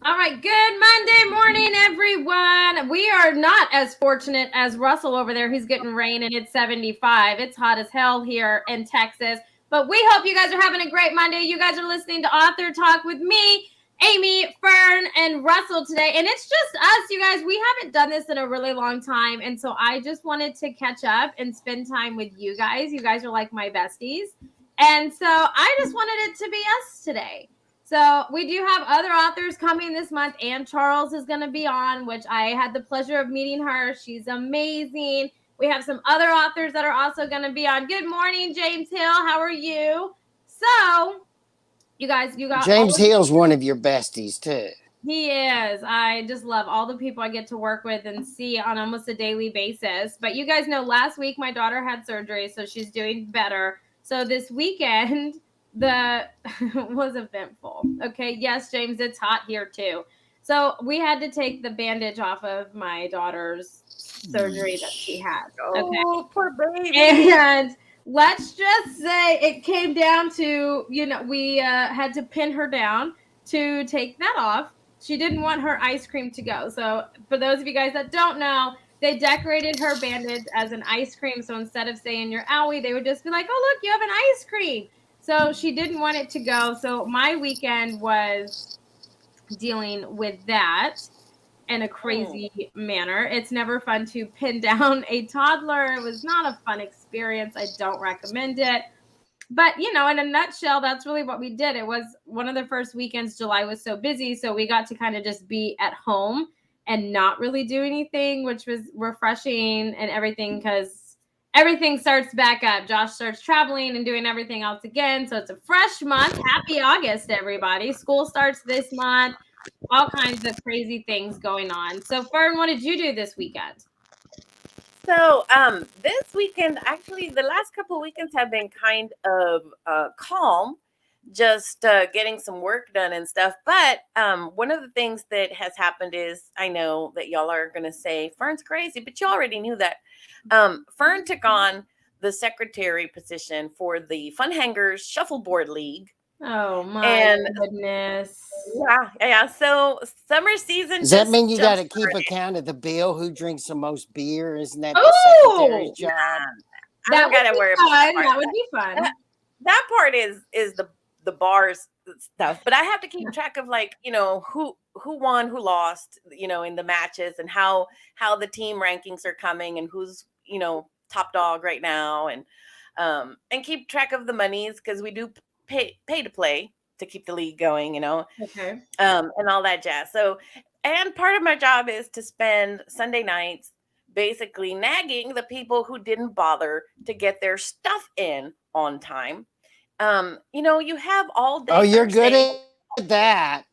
All right, good Monday morning, everyone. We are not as fortunate as Russell over there. He's getting rain and it's 75. It's hot as hell here in Texas. But we hope you guys are having a great Monday. You guys are listening to Author Talk with me, Amy, Fern, and Russell today. And it's just us, you guys. We haven't done this in a really long time. And so I just wanted to catch up and spend time with you guys. You guys are like my besties. And so I just wanted it to be us today. So we do have other authors coming this month. Ann Charles is going to be on, which I had the pleasure of meeting her. She's amazing. We have some other authors that are also going to be on. Good morning, James Hill. How are you? So, you guys, you got James Hill's one of your besties too. he is. I just love all the people I get to work with and see on almost a daily basis. But you guys know last week my daughter had surgery, so she's doing better. So this weekend the was eventful. Okay, yes, James, it's hot here too. So we had to take the bandage off of my daughter's surgery that she had. Okay. Oh, poor baby. And let's just say it came down to, we had to pin her down to take that off. She didn't want her ice cream to go. So, for those of you guys that don't know, they decorated her bandage as an ice cream. So, instead of saying you're owie, they would just be like, oh, look, you have an ice cream. So, she didn't want it to go. So, my weekend was dealing with that in a crazy manner. It's never fun to pin down a toddler. It was not a fun experience. I don't recommend it. But, in a nutshell, that's really what we did. It was one of the first weekends. July was so busy. So we got to kind of just be at home and not really do anything, which was refreshing and everything because everything starts back up. Josh starts traveling and doing everything else again. So it's a fresh month. Happy August, everybody. School starts this month. All kinds of crazy things going on. So, Fern, what did you do this weekend? So, this weekend, actually, the last couple of weekends have been kind of calm, just getting some work done and stuff. But one of the things that has happened is I know that y'all are going to say Fern's crazy, but you already knew that. Fern took on the secretary position for the Fun Hangers Shuffleboard League. Oh my And goodness. yeah. So summer season Does that just mean you got jump to keep started. account of the bill? Who drinks the most beer? Isn't that the secretary's Oh, job? I that don't would gotta be worry about that fun. part. That would be fun. That part is the bars stuff, but I have to keep track of who won, who lost, in the matches, and how the team rankings are coming, and who's top dog right now, and keep track of the monies because we do pay to play to keep the league going, Okay. and all that jazz. So, and part of my job is to spend Sunday nights basically nagging the people who didn't bother to get their stuff in on time. You have all Oh, day you're good Thursday. at that.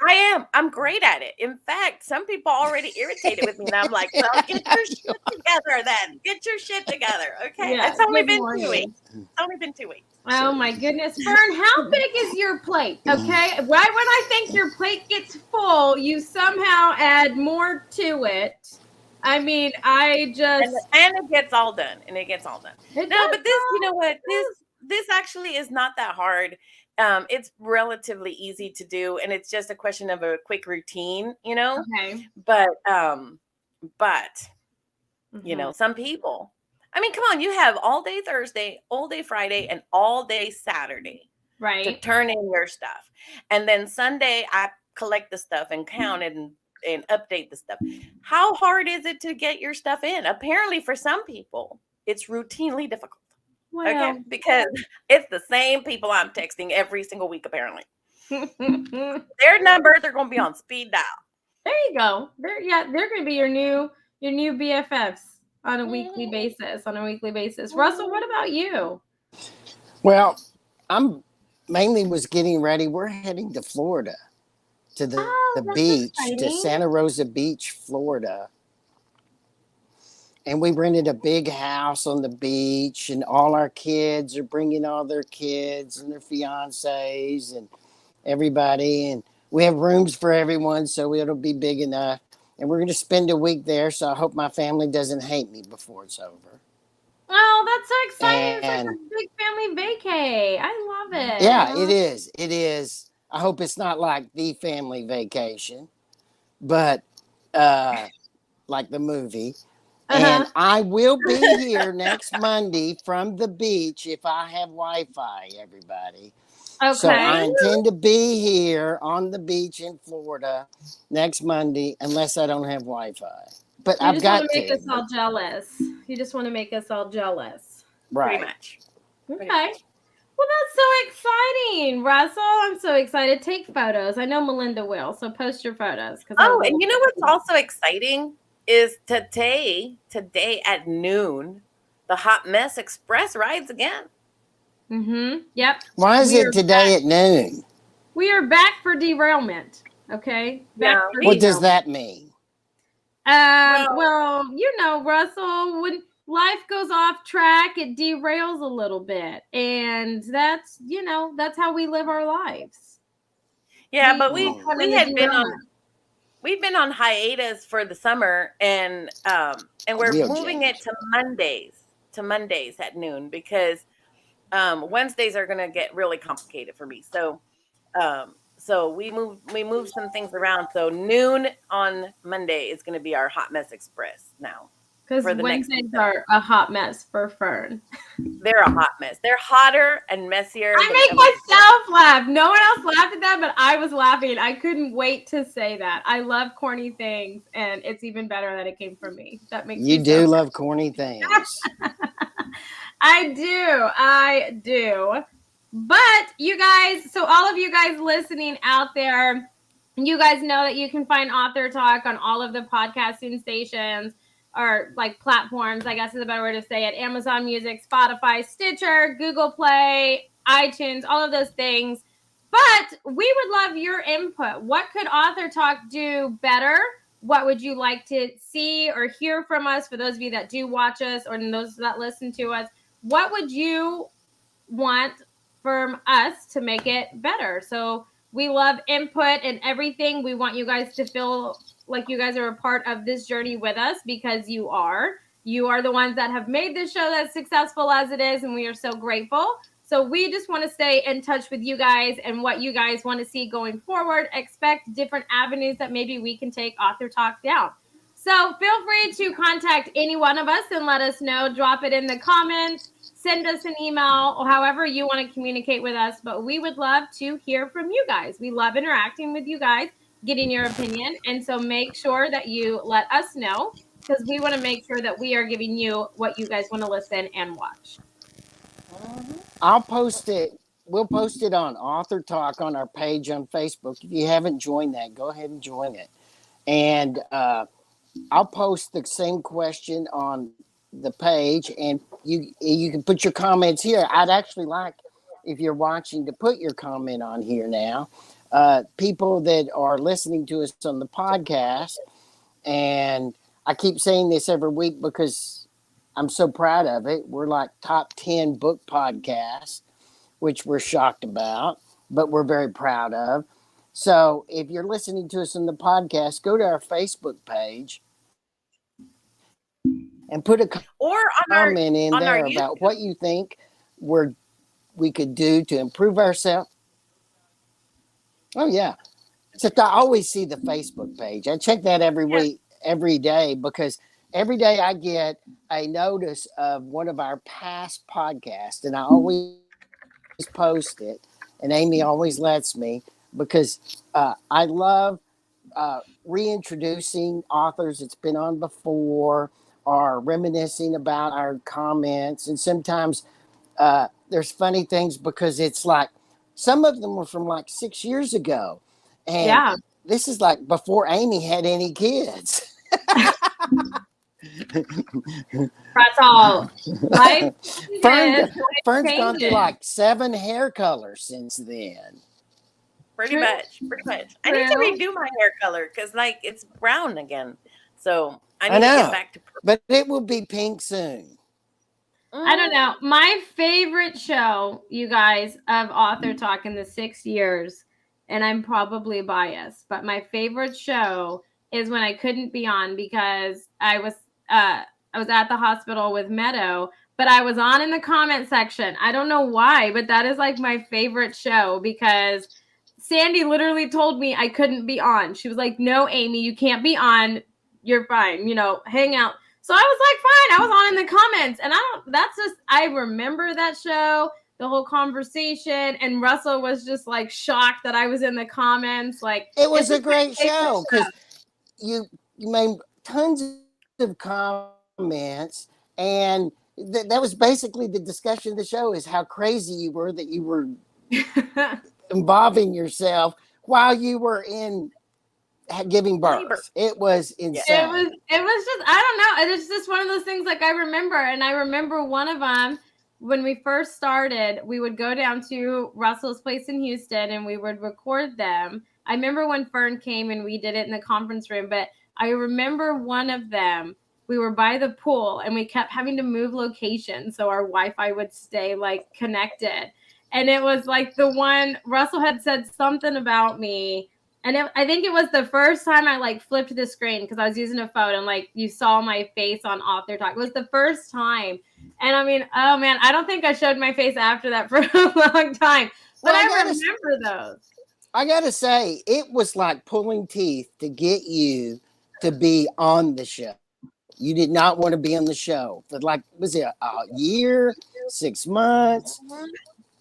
I am. I'm great at it. In fact, some people already irritated with me, and I'm like, "Well, get your shit together, then. Get your shit together, okay?" Yeah. It's only Good been 2 weeks. morning. It's only been 2 weeks. Oh my goodness. Fern, how big is your plate? Okay. Right when I think your plate gets full, you somehow add more to it. I mean, I just And it gets all done. And it gets all done. it No, does but this, you know what? go. This actually is not that hard. It's relatively easy to do, and it's just a question of a quick routine, Okay. But but Mhm. some people. I mean, come on, you have all day Thursday, all day Friday, and all day Saturday to Right. turn in your stuff. And then Sunday I collect the stuff and count it and update the stuff. How hard is it to get your stuff in? Apparently for some people, it's routinely difficult. Okay? Well, Because it's the same people I'm texting every single week apparently. there Their numbers are going to be on speed dial. you go. They're gonna be your new BFFs on a weekly Mhm. basis. On a weekly basis. Russell, what about you? Well, I'm mainly was getting ready. We're heading to Florida, to the Oh, beach, that's to Santa exciting. Rosa Beach, Florida. And we rented a big house on the beach, and all our kids are bringing all their kids and their fiancés and everybody. And we have rooms for everyone, so it'll be big enough. And we're going to spend a week there, so I hope my family doesn't hate me before it's over. Oh, that's so exciting. It's like And a big family vacay. I love yeah, it. it is. It is. I hope it's not like The Family Vacation, but uh, like the movie. And Uh-huh. I will be here next Monday from the beach if I have Wi-Fi, everybody. So Okay. I intend to be here on the beach in Florida next Monday unless I don't have Wi-Fi. But You I've just want to got make to. us all jealous. You just want to make us all jealous. Pretty Right. much. Okay. Pretty much. Well, that's so exciting, Russell. I'm so excited. Take photos. I know Melinda will, so post your photos because I Oh, love and you know what's also exciting is today at noon, the Hot Mess Express rides again. Mm-hmm. Yep. Why is We it are today back. at noon? We are back for derailment. Okay, back Yeah, for What does derailment. that mean? Well, Well, you know, Russell, when life goes off track, it derails a little bit, and that's how we live our lives. yeah, We but have Mm, fun in we the had been on derailment. we've been on hiatus for the summer, and we're real moving it James. to Mondays at noon because Wednesdays are going to get really complicated for me. So we moved some things around. So noon on Monday is going to be our Hot Mess Express now Because for the next week. Wednesdays are a hot mess for Fern. They're a hot mess. They're hotter and messier than I make ever before. myself laugh. No one else laughed at that, but I was laughing. I couldn't wait to say that. I love corny things, and it's even better that it came from me. That makes You me so do love corny things. I do. But you guys, so all of you guys listening out there, you guys know that you can find Author Talk on all of the podcasting stations or like platforms, I guess is a better way to say it. Amazon Music, Spotify, Stitcher, Google Play, iTunes, all of those things. But we would love your input. What could Author Talk do better? What would you like to see or hear from us for those of you that do watch us or those that listen to us? What would you want from us to make it better? So we love input and everything. We want you guys to feel like you guys are a part of this journey with us because you are. You are the ones that have made this show as successful as it is, and we are so grateful. So we just want to stay in touch with you guys and what you guys want to see going forward. Expect different avenues that maybe we can take Author Talk down. So feel free to contact any one of us and let us know. Drop it in the comments, send us an email, or however you want to communicate with us. But we would love to hear from you guys. We love interacting with you guys, getting your opinion. And so make sure that you let us know because we want to make sure that we are giving you what you guys want to listen and watch. I'll post it. We'll post it on Author Talk on our page on Facebook. If you haven't joined that, go ahead and join it. And I'll post the same question on the page, and you can put your comments here. I'd actually like, if you're watching, to put your comment on here now. People that are listening to us on the podcast, and I keep saying this every week because I'm so proud of it. We're like top 10 book podcasts, which we're shocked about, but we're very proud of. So if you're listening to us on the podcast, go to our Facebook page and put a Or comment in on our there about what YouTube. you think we could do to improve ourselves. Oh yeah. Except I always see the Facebook page. I check that every Yes. week, every day, because every day I get a notice of one of our past podcasts, and I always post it. And Amy always lets me because I love reintroducing authors that's been on before or reminiscing about our comments. And sometimes there's funny things because it's like some of them were from like 6 years ago. And Yeah. this is like before Amy had any kids. That's all. Life Fern, changes. Life Fern's gone through changes. like 7 hair colors since then. Pretty True. much. Pretty much. I need to True. redo my hair color because like it's brown again. So I I need to get know, back to purple. but it will be pink soon. I don't know. My favorite show, you guys, of Author Talk in the 6 years, and I'm probably biased, but my favorite show is when I couldn't be on because I was at the hospital with Meadow, but I was on in the comment section. I don't know why, but that is like my favorite show because Sandy literally told me I couldn't be on. She was like, "No, Amy, you can't be on. You're fine. Hang out." So I was like, "Fine." I was on in the comments, and I remember that show, the whole conversation, and Russell was just like shocked that I was in the comments. Like, It was it's a just my great favorite show show. because you made tons of comments, and that was basically the discussion of the show, is how crazy you were that you were involving yourself while you were in giving Labor. birth. It was insane. It was just, I don't know. It's just one of those things like I remember. And I remember one of them when we first started, we would go down to Russell's place in Houston and we would record them. I remember when Fern came and we did it in the conference room, but I remember one of them, we were by the pool and we kept having to move location so our Wi-Fi would stay like connected. And it was like the one Russell had said something about me. And I think it was the first time I like flipped the screen because I was using a phone and like you saw my face on Author Talk. It was the first time. And I mean, oh man, I don't think I showed my face after that for a long time. But Well, I remember those. I gotta say, it was like pulling teeth to get you to be on the show. You did not want to be on the show for like, was it a year, 6 months?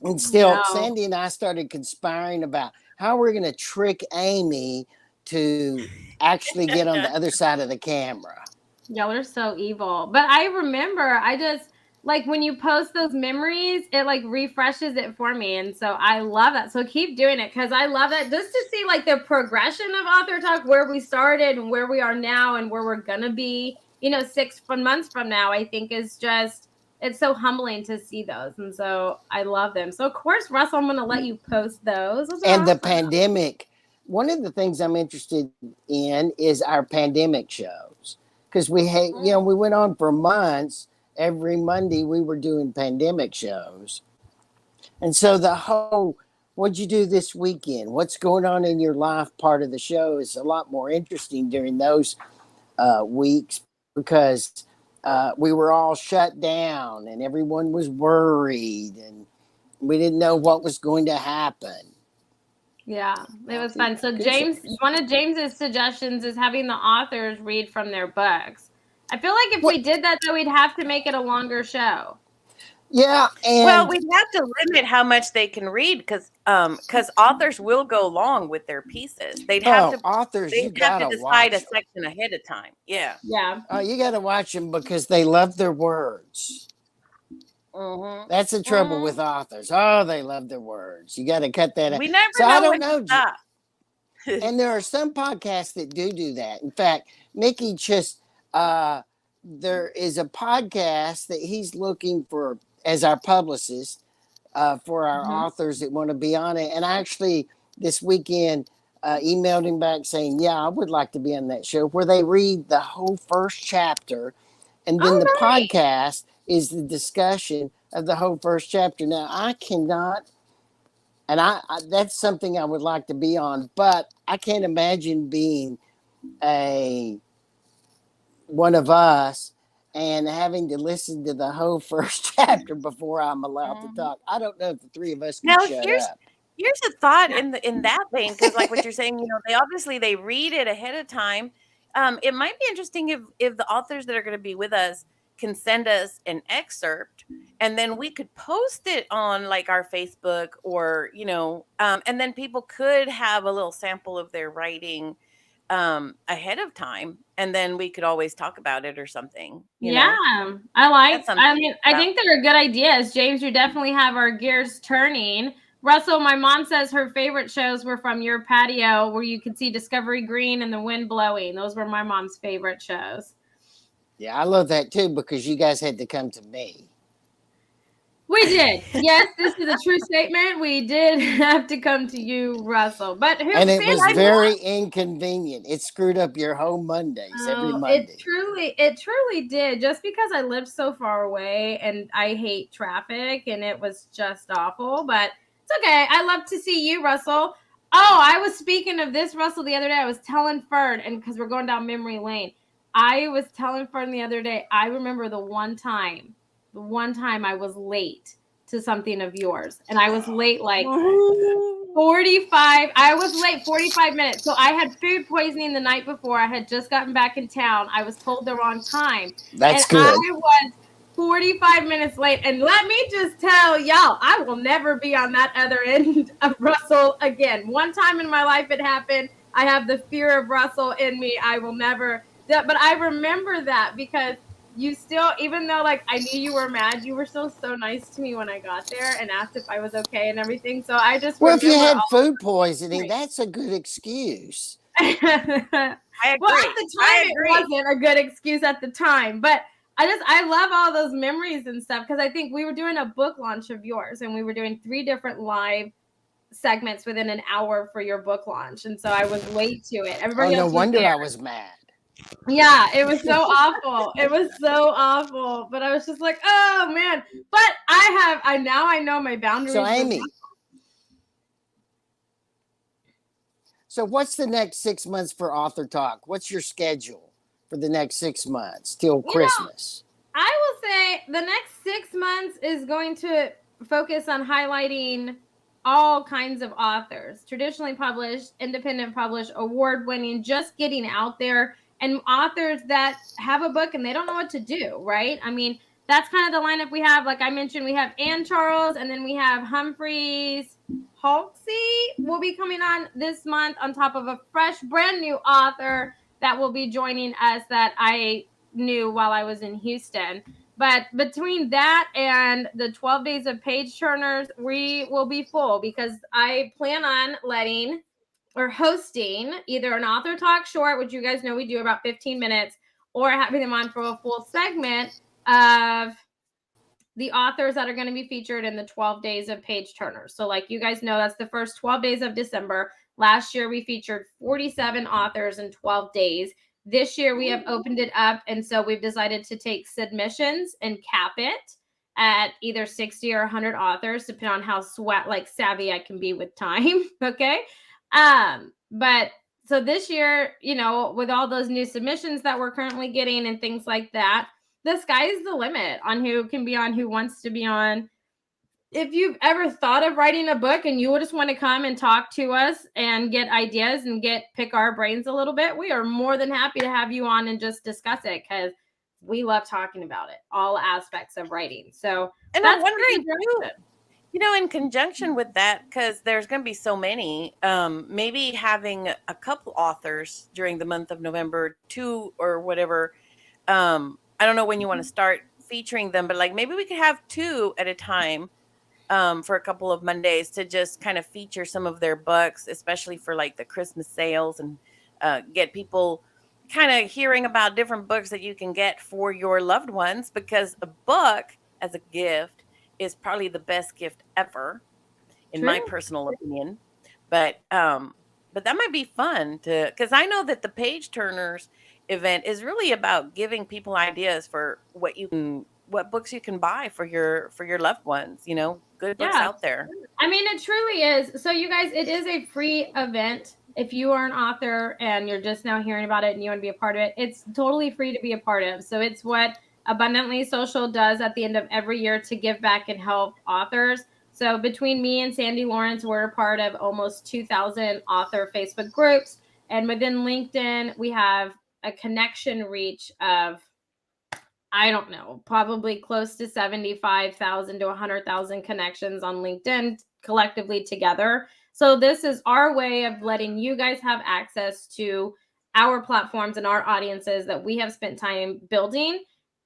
And still, No. Sandy and I started conspiring about how we're going to trick Amy to actually get on the other side of the camera. Y'all are so evil. But I remember, I just like when you post those memories, it like refreshes it for me. And so I love that. So keep doing it because I love that just to see like the progression of Author Talk, where we started and where we are now and where we're going to be, 6 months from now, I think is just, it's so humbling to see those. And so I love them. So of course, Russell, I'm going to let you post those. And the pandemic, one of the things I'm interested in is our pandemic shows. Because we had, we went on for months. Every Monday we were doing pandemic shows. And so the whole, what'd you do this weekend? What's going on in your life part of the show is a lot more interesting during those weeks because we were all shut down and everyone was worried and we didn't know what was going to happen. Yeah, it was fun. So one of James's suggestions is having the authors read from their books. I feel like if we did that, though, we'd have to make it a longer show. Yeah, and well, we'd have to limit how much they can read because authors will go long with their pieces. They'd have to decide a section ahead of time. Yeah. You got to watch them because they love their words. Mm-hmm. That's the trouble with authors. Oh, they love their words. You got to cut that out. We never so know I don't when know. to stop. And there are some podcasts that do that. In fact, Mickey just there is a podcast that he's looking for as our publicist for our authors that want to be on it. And I actually this weekend emailed him back saying, "Yeah, I would like to be on that show where they read the whole first chapter, and then the podcast is the discussion of the whole first chapter." Now, I cannot. And I that's something I would like to be on, but I can't imagine being one of us and having to listen to the whole first chapter before I'm allowed to talk. I don't know if the three of us can shut up. Here's a thought in that vein, because like what you're saying, they read it ahead of time. It might be interesting if the authors that are going to be with us can send us an excerpt and then we could post it on like our Facebook or and then people could have a little sample of their writing ahead of time and then we could always talk about it or something. I think they're good ideas. James, you definitely have our gears turning. Russell, my mom says her favorite shows were from your patio where you could see Discovery Green and the wind blowing. Those were my mom's favorite shows. Yeah, I love that too because you guys had to come to me. We did. Yes, this is a true statement. We did have to come to you, Russell. And it was very inconvenient. It screwed up your whole Mondays every Monday. It truly did. Just because I lived so far away and I hate traffic and it was just awful. But it's okay. I love to see you, Russell. Oh, I was speaking of this, Russell, the other day. I was telling Fern, and because we're going down memory lane, I was telling Fern the other day, I remember the one time I was late to something of yours. And I was late like 45. I was late 45 minutes. So I had food poisoning the night before. I had just gotten back in town. I was told the wrong time. That's and good. I was 45 minutes late. And let me just tell y'all, I will never be on that other end of Russell again. One time in my life it happened. I have the fear of Russell in me. I will never. But I remember that because you still, even though like I knew you were mad, you were still so nice to me when I got there and asked if I was okay and everything. So I just Well, if you remember had food poisoning, that's a good excuse. I agree. Well, at the time, it wasn't a good excuse at the time, but I love all those memories and stuff because I think we were doing a book launch of yours and we were doing 3 different live segments within an hour for your book launch. And so I was late to it. Everybody no else was wonder there. I was mad. Yeah, it was so awful. It was so awful. But I was just like, oh man. But I know my boundaries. So Amy, so what's the next 6 months for Author Talk? What's your schedule for the next 6 months till Christmas? I will say the next 6 months is going to focus on highlighting all kinds of authors, traditionally published, independent published, award-winning, just getting out there, and authors that have a book and they don't know what to do, right? I mean, that's kind of the lineup we have. Like I mentioned, we have Ann Charles, and then we have Humphreys Halsey will be coming on this month on top of a fresh, brand new author that will be joining us that I knew while I was in Houston. But between that and the 12 days of page turners, we will be full because I plan on letting or hosting either an author talk short, which you guys know we do about 15 minutes, or having them on for a full segment of the authors that are going to be featured in the 12 days of page turners. So like you guys know, that's the first 12 days of December. Last year, we featured 47 authors in 12 days. This year, we have opened it up. And so we've decided to take submissions and cap it at either 60 or 100 authors, depending on how savvy I can be with time. Okay. But so this year, with all those new submissions that we're currently getting and things like that, the sky's the limit on who can be on, who wants to be on. If you've ever thought of writing a book and you just want to come and talk to us and get ideas and pick our brains a little bit, we are more than happy to have you on and just discuss it because we love talking about it, all aspects of writing. So, and I'm wondering too, in conjunction with that, because there's going to be so many, maybe having a couple authors during the month of November, 2 or whatever. I don't know when you want to start featuring them, but like maybe we could have 2 at a time for a couple of Mondays to just kind of feature some of their books, especially for like the Christmas sales and get people kind of hearing about different books that you can get for your loved ones, because a book as a gift is probably the best gift ever, in my personal opinion. But that might be fun because I know that the Page Turners event is really about giving people ideas for what books you can buy for your loved ones, good books out there. I mean, it truly is. So you guys, it is a free event. If you are an author and you're just now hearing about it and you want to be a part of it, it's totally free to be a part of. So it's what Abundantly Social does at the end of every year to give back and help authors. So between me and Sandy Lawrence, we're a part of almost 2,000 author Facebook groups. And within LinkedIn, we have a connection reach of, I don't know, probably close to 75,000 to 100,000 connections on LinkedIn collectively together. So this is our way of letting you guys have access to our platforms and our audiences that we have spent time building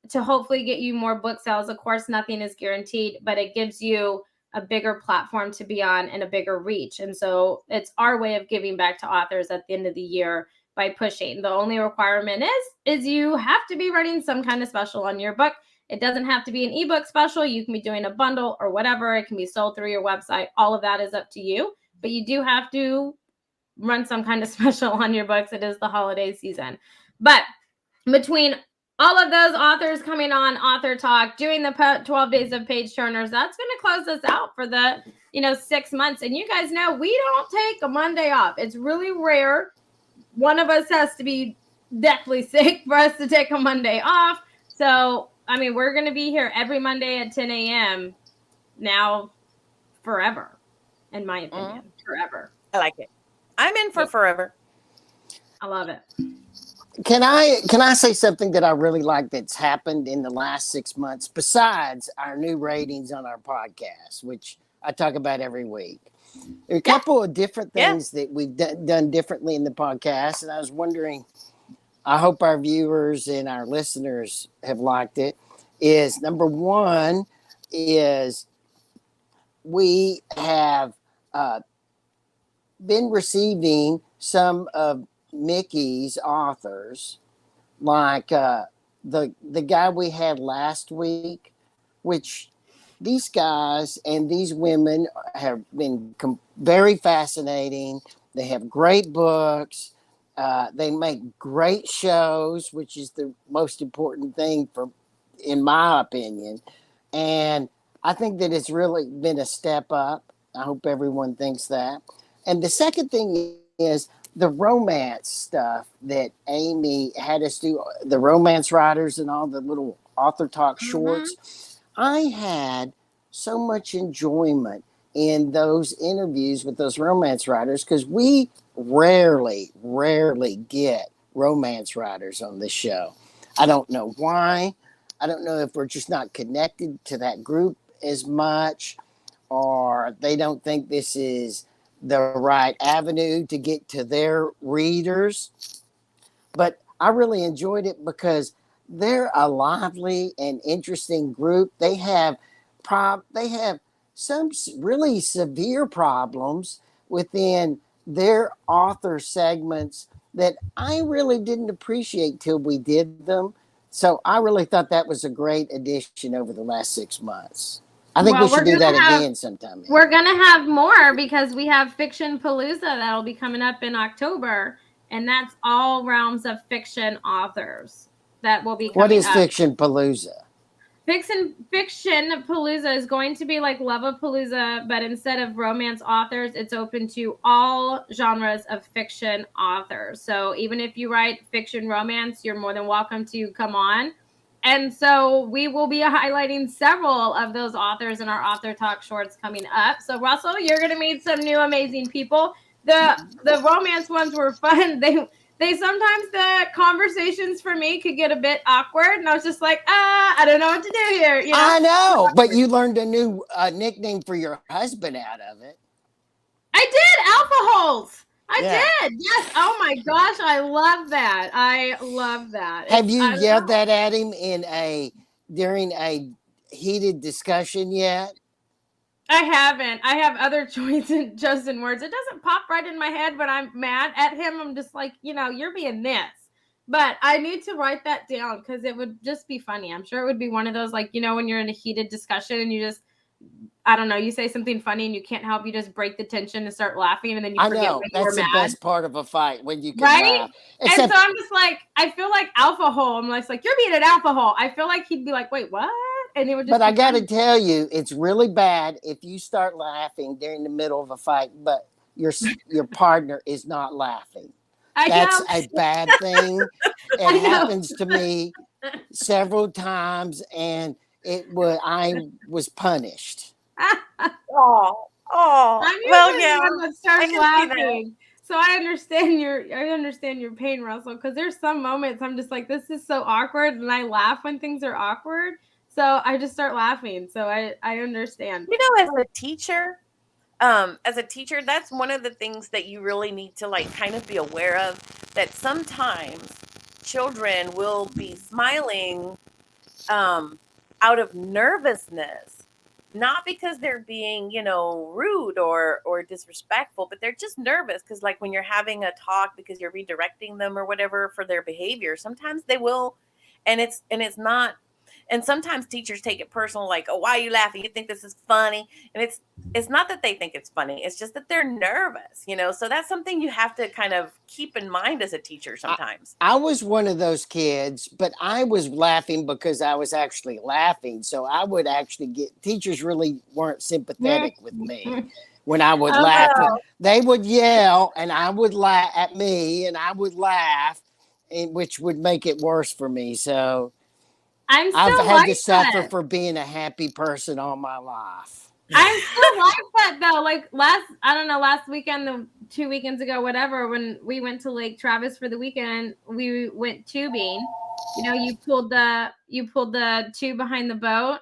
to hopefully get you more book sales. Of course, nothing is guaranteed, but it gives you a bigger platform to be on and a bigger reach. And so it's our way of giving back to authors at the end of the year by pushing. The only requirement is you have to be writing some kind of special on your book. It doesn't have to be an ebook special. You can be doing a bundle or whatever. It can be sold through your website. All of that is up to you, but you do have to run some kind of special on your books. It is the holiday season. But between all of those authors coming on Author Talk, doing the 12 days of page turners, that's going to close us out for the 6 months. And you guys know we don't take a Monday off. It's really rare. One of us has to be deathly sick for us to take a Monday off. So, I mean, we're going to be here every Monday at 10 a.m. now forever, in my Mhm. opinion. Forever. I like it. I'm in for Yeah. forever. I love it. Can I say something that I really like that's happened in the last 6 months besides our new ratings on our podcast, which I talk about every week? There are a Yeah. couple of different Yeah. things that we've done differently in the podcast, and I was wondering. I hope our viewers and our listeners have liked it. Is number one is we have uh, been receiving some of Mickey's authors, like the guy we had last week, which these guys and these women have been very fascinating. They have great books. They make great shows, which is the most important thing for, in my opinion. And I think that it's really been a step up. I hope everyone thinks that. And the second thing is the romance stuff that Amy had us do, the romance writers and all the little author talk Mm-hmm. shorts. I had so much enjoyment in those interviews with those romance writers because we rarely get romance writers on this show. I don't know why. I don't know if we're just not connected to that group as much, or they don't think this is the right avenue to get to their readers. But I really enjoyed it because they're a lively and interesting group. They have some really severe problems within their author segments that I really didn't appreciate till we did them. So I really thought that was a great addition over the last 6 months. I think we Well, should do that again sometime, Amy. we're gonna have more because we have Fiction Palooza that'll be coming up in October, and that's all realms of fiction authors that will be What coming is up. Fiction Palooza? Fiction Palooza is going to be like Love-a-Palooza, but instead of romance authors, it's open to all genres of fiction authors. So even if you write fiction romance, you're more than welcome to come on. And so we will be highlighting several of those authors in our author talk shorts coming up. So Russell, you're going to meet some new amazing people. The romance ones were fun. They sometimes the conversations for me could get a bit awkward, and I was just like, I don't know what to do here, you know. I know, but you learned a new nickname for your husband out of it. I did alpha holes. I Yeah. did. Yes. Oh my gosh, I love that. I love that. Have you I yelled love. that at him during a heated discussion yet? I haven't. I have other chosen words. It doesn't pop right in my head when I'm mad at him. I'm just like, you're being this. But I need to write that down because it would just be funny. I'm sure it would be one of those, like, when you're in a heated discussion and you just, I don't know, you say something funny and you can't help, you just break the tension and start laughing and then you I forget know when you were that's the mad. best part of a fight when you can Right? laugh. And so Except, I'm just like, I feel like alpha hole. I'm like, you're being an alpha hole. I feel like he'd be like, wait, what? And it would just but I be got to funny. tell you, it's really bad if you start laughing during the middle of a fight, but your partner is not laughing. I That's know. a bad thing. It I know. happens to me several times, and I was punished. Oh, oh. I'm Well, usually the yeah, one that I starts can see that. laughing. So I understand your pain, Russell, because there's some moments I'm just like, this is so awkward, and I laugh when things are awkward. So I just start laughing. So I understand. As a teacher, that's one of the things that you really need to like kind of be aware of, that sometimes children will be smiling um out of nervousness, not because they're being, rude or disrespectful, but they're just nervous because like when you're having a talk because you're redirecting them or whatever for their behavior, sometimes they will, and it's not, and sometimes teachers take it personal, like, oh, why are you laughing, you think this is funny, and it's not that they think it's funny, it's just that they're nervous, so that's something you have to kind of keep in mind as a teacher I, sometimes. I was one of those kids, but I was laughing because I was actually laughing. So I would actually get teachers really weren't sympathetic with me when I would laugh. Oh, They would yell, and I would laugh at me, and I would laugh, which would make it worse for me. So I'm I've still had to like suffer that. for being a happy person all my life. I'm still like that though. Like I don't know, last weekend, 2 weekends ago, whatever, when we went to Lake Travis for the weekend, we went tubing. You pulled the tube behind the boat.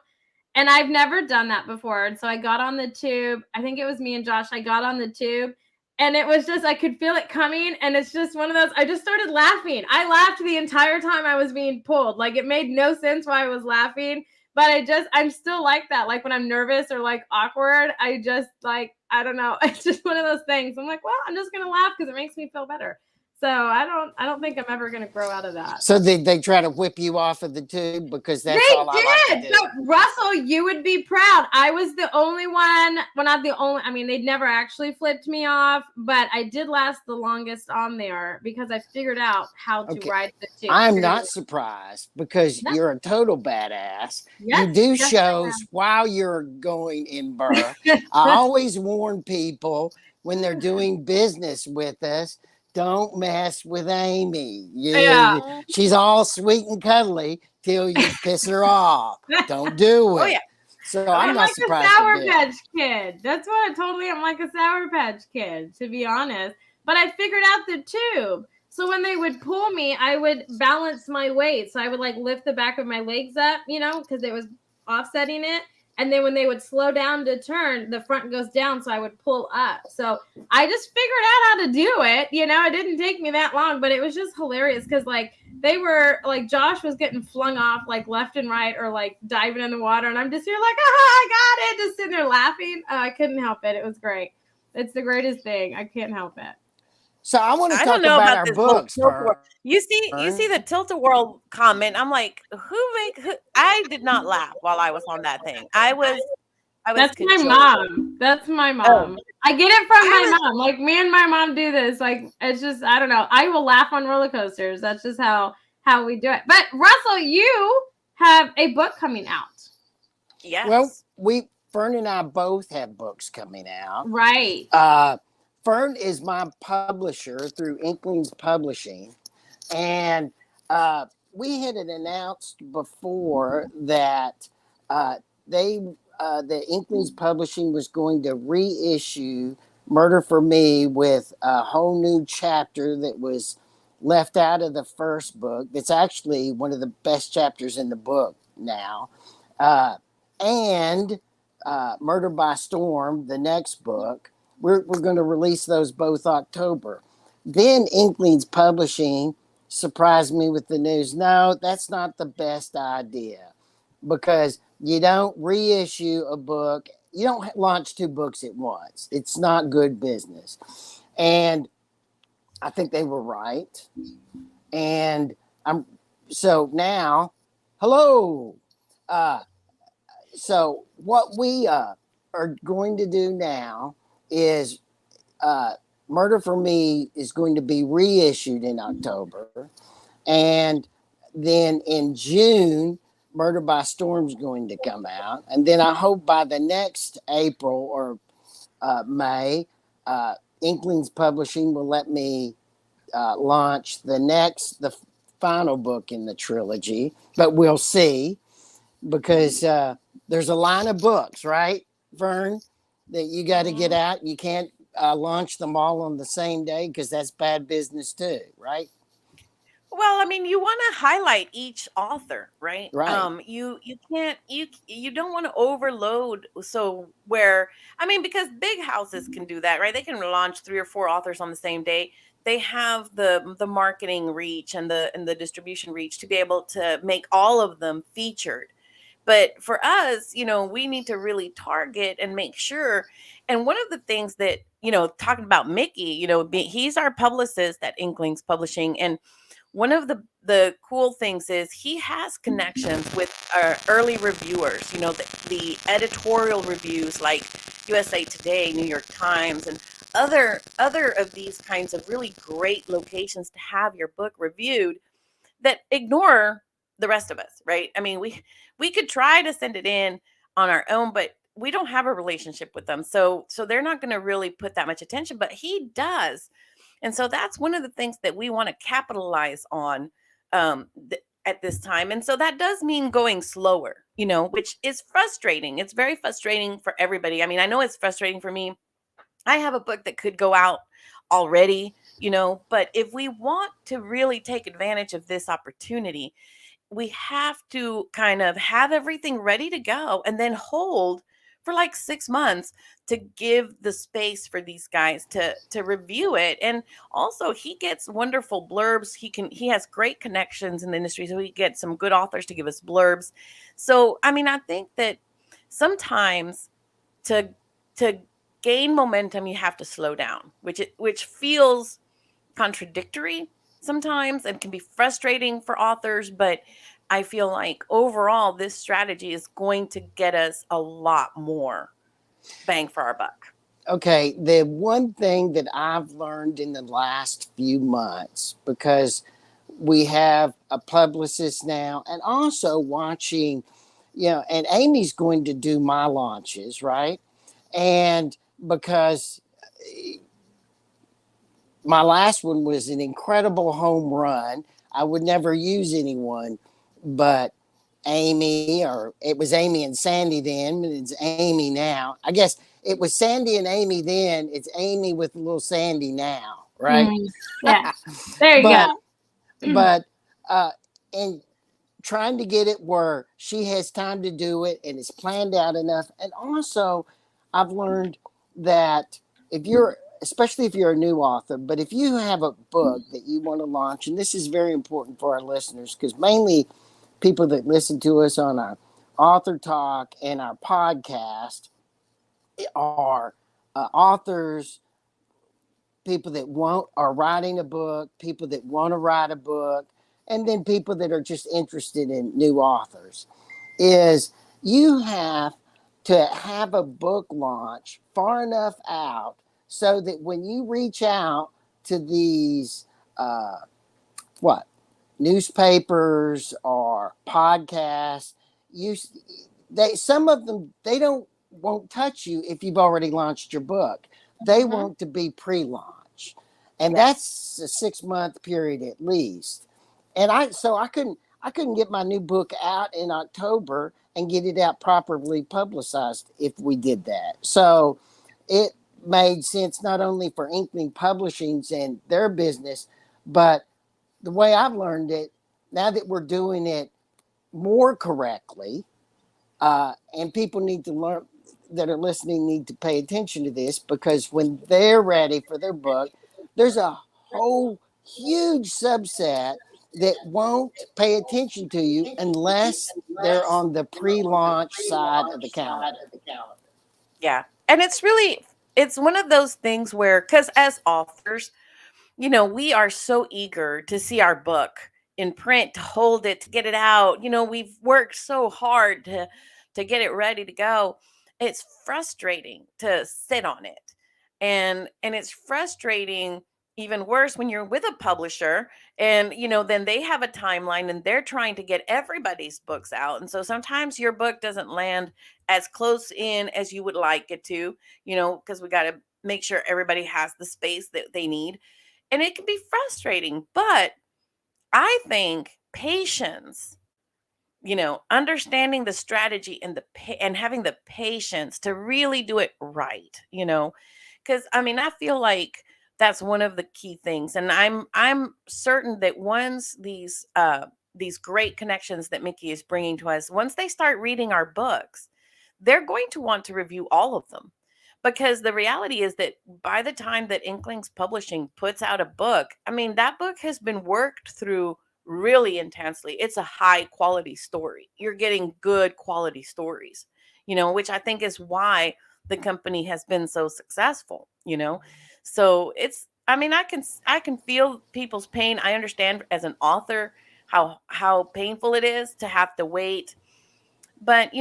And I've never done that before. And so I got on the tube. I think it was me and Josh. I got on the tube and it was just, I could feel it coming. And it's just one of those, I just started laughing. I laughed the entire time I was being pulled. Like it made no sense why I was laughing. But I'm still like that. Like when I'm nervous or like awkward, I just like, I don't know. It's just one of those things. I'm like, well, I'm just going to laugh because it makes me feel better. So I don't think I'm ever going to grow out of that. So they try to whip you off of the tube because that's They all I like to did. do. So Russell, you would be proud. I was the only one. Well, not the only. I mean, they'd never actually flipped me off, but I did last the longest on there because I figured out how to Okay. ride the tube. I'm not surprised because Yes. you're a total badass. Yes, You do yes, I shows while you're going in birth. I always warn people when they're doing business with us, don't mess with Amy. Yeah. She's all sweet and cuddly till you piss her off. Don't do Oh it. yeah. So I'm I'm not like a surprised a Sour bit. Patch Kid. That's what I totally am, like a Sour Patch Kid, to be honest. But I figured out the tube. So when they would pull me, I would balance my weight. So I would like lift the back of my legs up, because it was offsetting it. And then when they would slow down to turn, the front goes down. So I would pull up. So I just figured out how to do it. It didn't take me that long, but it was just hilarious because like they were like Josh was getting flung off like left and right or like diving in the water. And I'm just here like, I got it. Just sitting there laughing. I couldn't help it. It was great. It's the greatest thing. I can't help it. So I want to I talk don't know about about our this whole books, tilt-a-whirl. Fern. You see the tilt-a-whirl comment. I'm like, I did not laugh while I was on that thing. I was That's my cajoling. mom. That's my Oh, mom. I get it from I my was mom. Like me and my mom do this. Like it's just I don't know. I will laugh on roller coasters. That's just how we do it. But Russell, you have a book coming out. Well, yes. Fern and I both have books coming out. Right. Fern is my publisher through Inklings Publishing, and we had it announced before that the Inklings Publishing was going to reissue Murder for Me with a whole new chapter that was left out of the first book. That's actually one of the best chapters in the book now, uh, and Murder by Storm, the next book. We're going to release those both October. Then Inklings Publishing surprised me with the news. No, that's not the best idea because you don't reissue a book. You don't launch two books at once. It's not good business. And I think they were right. And I'm so now, hello. Uh, so what we are going to do now is Murder for Me is going to be reissued in October, and then in June, Murder by Storm is going to come out, and then I hope by the next April or May, Inklings Publishing will let me launch the final book in the trilogy, but we'll see because there's a line of books, right, Fern, that you got to get out. You can't launch them all on the same day because that's bad business too, right? Well, I mean, you want to highlight each author, right? Right. You can't you don't want to overload. So where I mean, because big houses can do that, right? They can launch 3 or 4 authors on the same day. They have the marketing reach and the distribution reach to be able to make all of them featured. But for us, we need to really target and make sure. And one of the things that, talking about Mickey, he's our publicist at Inklings Publishing. And one of the cool things is he has connections with our early reviewers, the editorial reviews like USA Today, New York Times, and other of these kinds of really great locations to have your book reviewed that ignore the rest of us, right? I mean, we could try to send it in on our own, but we don't have a relationship with them. So they're not going to really put that much attention, but he does. And so that's one of the things that we want to capitalize on. at this time. And so that does mean going slower, which is frustrating. It's very frustrating for everybody. I mean, I know it's frustrating for me. I have a book that could go out already, but if we want to really take advantage of this opportunity, we have to kind of have everything ready to go and then hold for like 6 months to give the space for these guys to review it. And also he gets wonderful blurbs. He has great connections in the industry, so he gets some good authors to give us blurbs. So I mean, I think that sometimes to to gain momentum you have to slow down, which feels contradictory sometimes and can be frustrating for authors, but I feel like overall this strategy is going to get us a lot more bang for our buck. Okay, the one thing that I've learned in the last few months, because we have a publicist now, and also watching, and Amy's going to do my launches, right? And because my last one was an incredible home run, I would never use anyone but Amy, or it was Amy and Sandy then, but it's Amy now. I guess it was Sandy and Amy then. It's Amy with little Sandy now, right? Yeah, there you but go. but and trying to get it where she has time to do it and it's planned out enough. And also, I've learned that if you're, especially if you're a new author, but if you have a book that you want to launch, and this is very important for our listeners, because mainly people that listen to us on our author talk and our podcast are authors, people that are writing a book, people that want to write a book, and then people that are just interested in new authors. Is you have to have a book launch far enough out so that when you reach out to these uh, what newspapers or podcasts, you they some of them they don't won't touch you if you've already launched your book. They Mm-hmm. want to be pre-launch, and Yes. that's a 6 month period at least. And I couldn't get my new book out in October and get it out properly publicized if we did that. So it made sense not only for Inkling Publishings and their business, but the way I've learned it, now that we're doing it more correctly, and people need to learn that are listening need to pay attention to this, because when they're ready for their book, there's a whole huge subset that won't pay attention to you unless they're on the pre-launch side of the calendar. Yeah. And it's one of those things where, because as authors, we are so eager to see our book in print, to hold it, to get it out. We've worked so hard to get it ready to go. It's frustrating to sit on it. And it's frustrating even worse when you're with a publisher and then they have a timeline and they're trying to get everybody's books out. And so sometimes your book doesn't land as close in as you would like it to, because we got to make sure everybody has the space that they need, and it can be frustrating. But I think patience, understanding the strategy and and having the patience to really do it right, because I mean, I feel like that's one of the key things. And I'm certain that once these great connections that Mickey is bringing to us, once they start reading our books, they're going to want to review all of them, because the reality is that by the time that Inklings Publishing puts out a book, I mean, that book has been worked through really intensely. It's a high quality story. You're getting good quality stories, which I think is why the company has been so successful. So I mean, I can feel people's pain. I understand as an author how painful it is to have to wait, but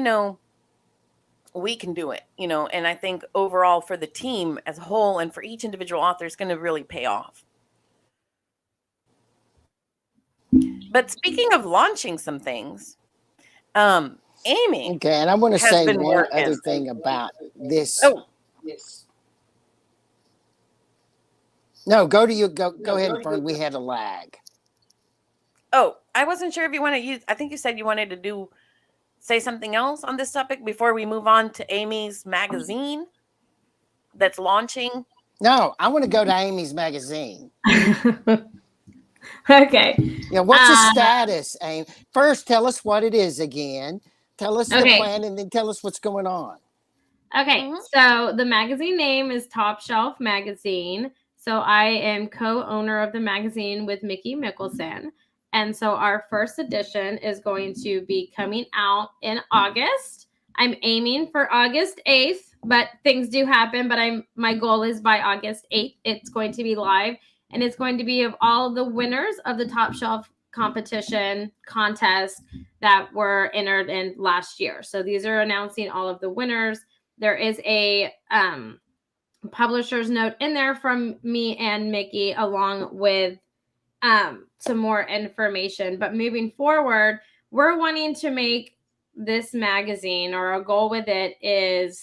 we can do it. And I think overall for the team as a whole and for each individual author, it's going to really pay off. But speaking of launching some things, Amy Okay, and I want to has say been one working. other thing about this. Oh, No, go to you. Go ahead, Fern. We had a lag. Oh, I wasn't sure if you want to use. I think you said you wanted to say something else on this topic before we move on to Amy's magazine that's launching. No, I want to go to Amy's magazine. Okay. Yeah, what's the status, Amy? First, tell us what it is again. Tell us the Okay. plan, and then tell us what's going on. Okay, Mhm. so the magazine name is Top Shelf Magazine. So I am co-owner of the magazine with Mickey Mickelson. And so our first edition is going to be coming out in August. I'm aiming for August 8th, but things do happen. But my goal is by August 8th, it's going to be live, and it's going to be of all the winners of the Top Shelf competition contest that were entered in last year. So these are announcing all of the winners. There is a publisher's note in there from me and Mickey, along with some more information. But moving forward, we're wanting to make this magazine, or our goal with it is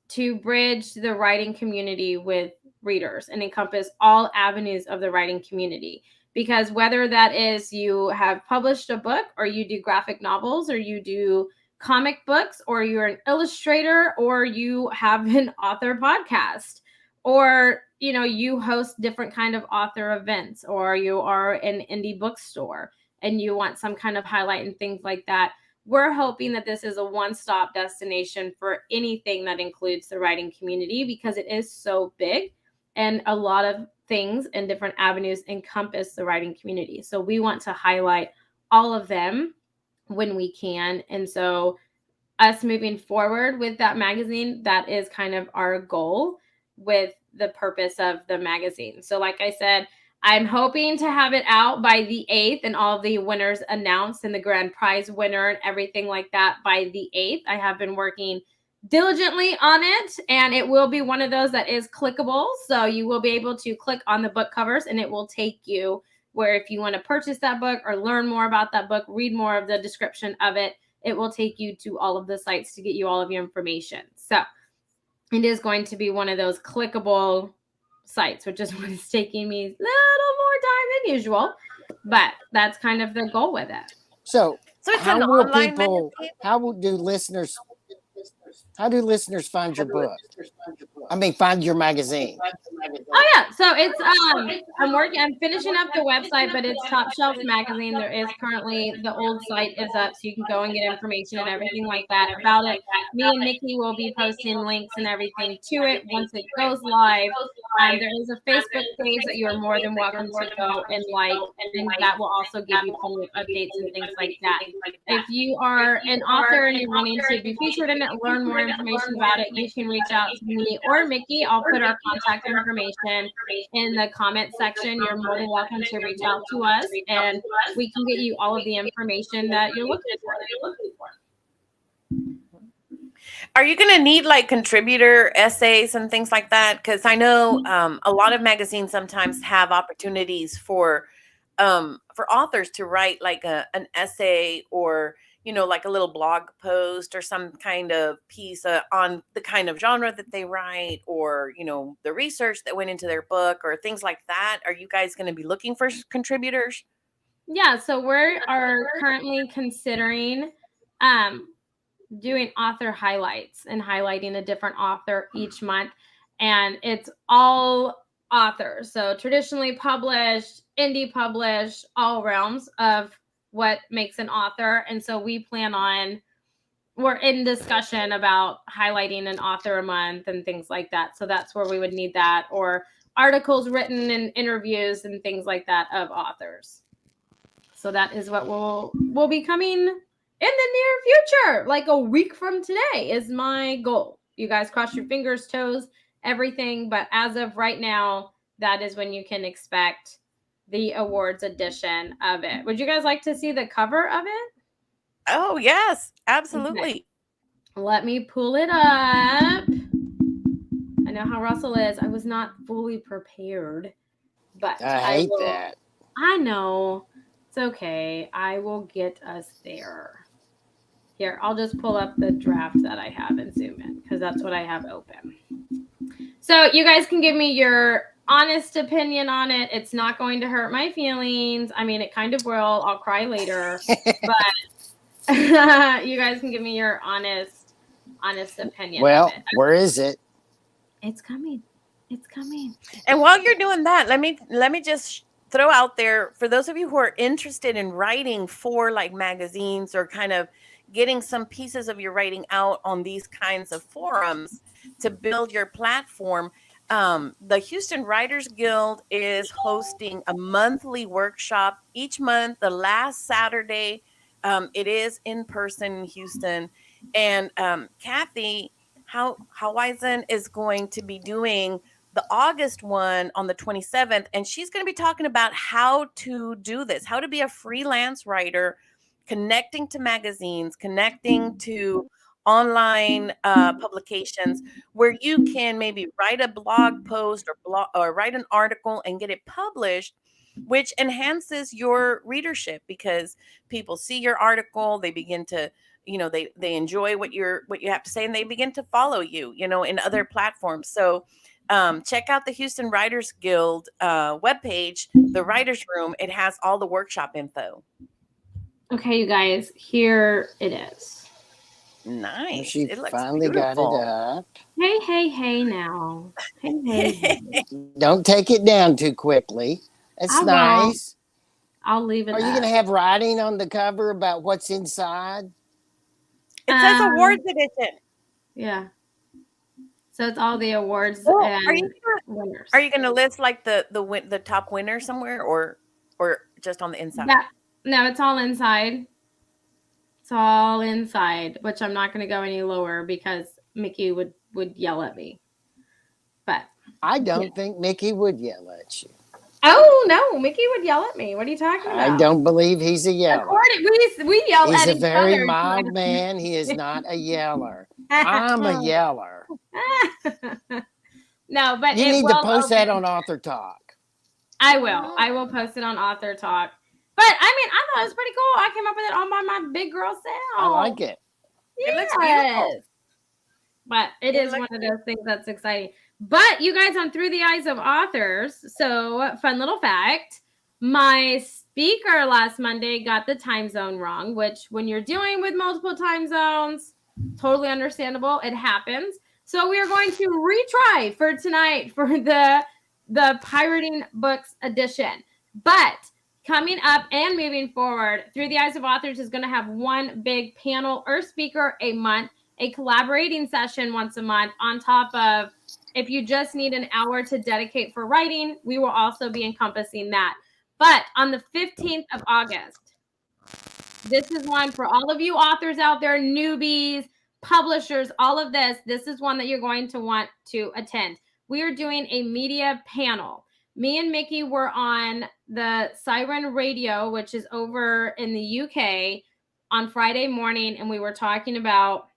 to bridge the writing community with readers and encompass all avenues of the writing community. Because whether that is you have published a book, or you do graphic novels, or you do comic books, or you're an illustrator, or you have an author podcast, or you host different kind of author events, or you are an indie bookstore and you want some kind of highlight and things like that, we're hoping that this is a one-stop destination for anything that includes the writing community, because it is so big and a lot of things and different avenues encompass the writing community. So we want to highlight all of them when we can. And so us moving forward with that magazine, that is kind of our goal with the purpose of the magazine. So like I said, I'm hoping to have it out by the 8th and all the winners announced and the grand prize winner and everything like that by the 8th. I have been working diligently on it, and it will be one of those that is clickable. So you will be able to click on the book covers and it will take you where, if you want to purchase that book or learn more about that book, read more of the description of it, it will take you to all of the sites to get you all of your information. So it is going to be one of those clickable sites, which is what is taking me a little more time than usual. But that's kind of the goal with it. So, So it's how an will online people? magazine. How do listeners find your book? I mean, find your magazine. Oh yeah, so it's I'm finishing up the website, but it's Top Shelf Magazine. There is currently, the old site is up, so you can go and get information and everything like that about it. Me and Mickey will be posting links and everything to it once it goes live. There is a Facebook page that you are more than welcome to go and like, and that will also give you plenty of updates and things like that. If you are an author and you're wanting to be featured in it, learn more information about it, you can reach out to me or Mickey. I'll put our contact information in the comment section. You're more than welcome to reach out to us, and we can get you all of the information that you're looking for. Are you going to need like contributor essays and things like that? Because I know a lot of magazines sometimes have opportunities for authors to write like an essay, or like a little blog post or some kind of piece on the kind of genre that they write, or the research that went into their book or things like that. Are you guys going to be looking for contributors? Yeah, so we are currently considering doing author highlights and highlighting a different author each month, and it's all authors, so traditionally published, indie published, all realms of what makes an author. And so we're in discussion about highlighting an author a month and things like that. So that's where we would need that, or articles written and interviews and things like that of authors. So that is what will be coming in the near future, like a week from today is my goal. You guys cross your fingers, toes, everything. But as of right now, that is when you can expect the awards edition of it. Would you guys like to see the cover of it? Oh, yes, absolutely. Okay. Let me pull it up. I know how Russell is. I was not fully prepared, but I hate that. I know. It's okay. I will get us there. Here, I'll just pull up the draft that I have and zoom in, because that's what I have open. So you guys can give me your honest opinion on it. It's not going to hurt my feelings. I mean, it kind of will. I'll cry later, but you guys can give me your honest opinion Well, of it. where is it? It's coming. It's coming. And while you're doing that, let me just throw out there, for those of you who are interested in writing for like magazines, or kind of getting some pieces of your writing out on these kinds of forums to build your platform. The Houston Writers Guild is hosting a monthly workshop each month, the last Saturday. It is in person in Houston. And Kathy Howisen is going to be doing the August one on the 27th. And she's going to be talking about how to do this, how to be a freelance writer, connecting to magazines, connecting to online publications, where you can maybe write a blog post or write an article and get it published, which enhances your readership, because people see your article, they begin to, they enjoy what you have to say, and they begin to follow you, in other platforms. So check out the Houston Writers Guild webpage, the Writers Room. It has all the workshop info. Okay, you guys, here it is. Nice. Well, she It looks finally beautiful. got it up. Hey now. Hey. Don't take it down too quickly. That's I won't. nice. I'll leave it. Are you going to have writing on the cover about what's inside? It says awards edition. Yeah. So it's all the awards Oh, and winners. Are you going to list like the top winner somewhere, or just on the inside? Yeah. No, it's all inside. It's all inside, which I'm not going to go any lower because Mickey would yell at me. But I don't think Mickey would yell at you. Oh no, Mickey would yell at me. What are you talking about? I don't believe he's a yeller. We yell He's at a each very other. mild man. He is not a yeller. I'm a yeller. No, but you need to post that on Author Talk. I will post it on Author Talk. But I mean, I thought it was pretty cool. I came up with it all by my big girl self. I like it. It looks beautiful. But it is one of those things that's exciting. But you guys, on Through the Eyes of Authors, so fun little fact, my speaker last Monday got the time zone wrong, which when you're dealing with multiple time zones, totally understandable. It happens. So we are going to retry for tonight for the Pirating Books edition. But coming up and moving forward, Through the Eyes of Authors is going to have one big panel or speaker a month, a collaborating session once a month, on top of, if you just need an hour to dedicate for writing, we will also be encompassing that. But on the 15th of August, this is one for all of you authors out there, newbies, publishers, all of this. This is one that you're going to want to attend. We are doing a media panel. Me and Mickey were on the Siren Radio, which is over in the UK, on Friday morning, and we were talking about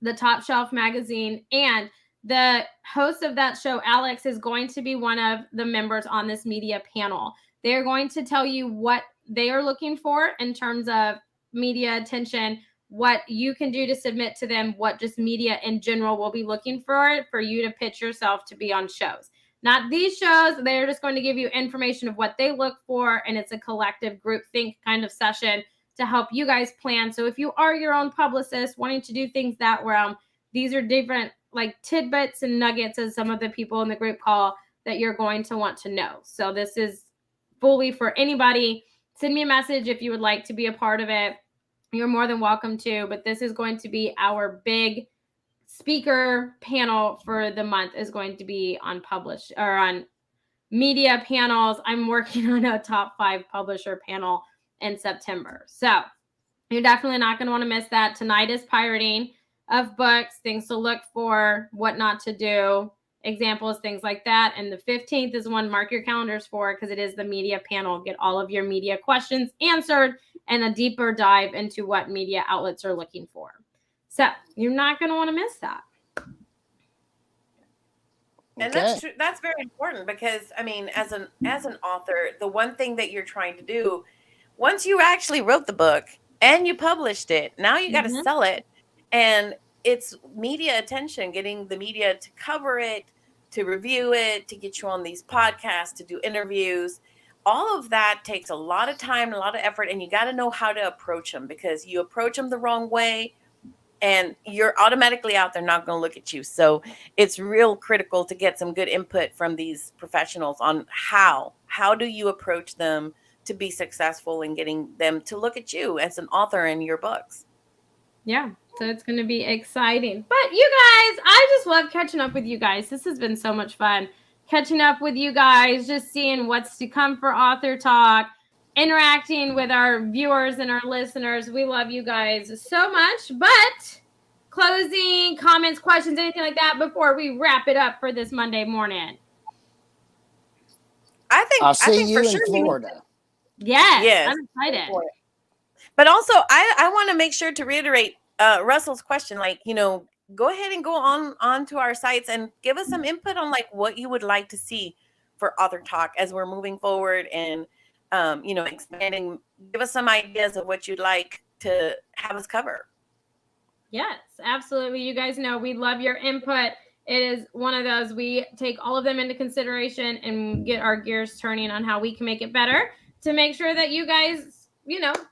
the Top Shelf magazine, and the host of that show, Alex, is going to be one of the members on this media panel. They're going to tell you what they are looking for in terms of media attention, what you can do to submit to them, what just media in general will be looking for you to pitch yourself to be on shows. Not these shows. They're just going to give you information of what they look for, and it's a collective group think kind of session to help you guys plan. So if you are your own publicist wanting to do things that realm, these are different like tidbits and nuggets, as some of the people in the group call, that you're going to want to know. So this is fully for anybody. Send me a message if you would like to be a part of it. You're more than welcome to, but this is going to be our big speaker panel for the month, is going to be on publish or on media panels. I'm working on a top 5 publisher panel in September. So you're definitely not going to want to miss that. Tonight is pirating of books, things to look for, what not to do, examples, things like that. And the 15th is one, mark your calendars for, because it is the media panel. Get all of your media questions answered and a deeper dive into what media outlets are looking for. So you're not going to want to miss that. And that's true. That's very important, because I mean, as an author, the one thing that you're trying to do, once you actually wrote the book and you published it, now you got to sell it, and it's media attention, getting the media to cover it, to review it, to get you on these podcasts, to do interviews. All of that takes a lot of time, a lot of effort, and you got to know how to approach them, because you approach them the wrong way and you're automatically out there not going to look at you. So it's real critical to get some good input from these professionals on how do you approach them to be successful in getting them to look at you as an author in your books. Yeah, so it's going to be exciting. But you guys, I just love catching up with you guys. This has been so much fun catching up with you guys, just seeing what's to come for Author Talk, interacting with our viewers and our listeners. We love you guys so much. But closing comments, questions, anything like that before we wrap it up for this Monday morning? I'll see you for in sure Florida. Yes, I'm excited. But also, I want to make sure to reiterate Russell's question. Like, go ahead and go on to our sites and give us some input on like what you would like to see for Author Talk as we're moving forward and expanding. Give us some ideas of what you'd like to have us cover. Yes, absolutely. You guys know we love your input. It is one of those, we take all of them into consideration and get our gears turning on how we can make it better to make sure that you guys,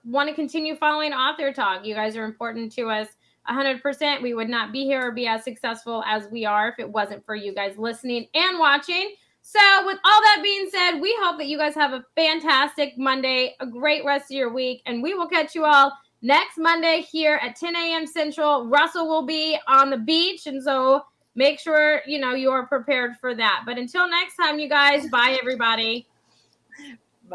want to continue following Author Talk. You guys are important to us 100%. We would not be here or be as successful as we are if it wasn't for you guys listening and watching. So with all that being said, we hope that you guys have a fantastic Monday, a great rest of your week, and we will catch you all next Monday here at 10 a.m. Central. Russell will be on the beach, and so make sure, you are prepared for that. But until next time, you guys, bye, everybody.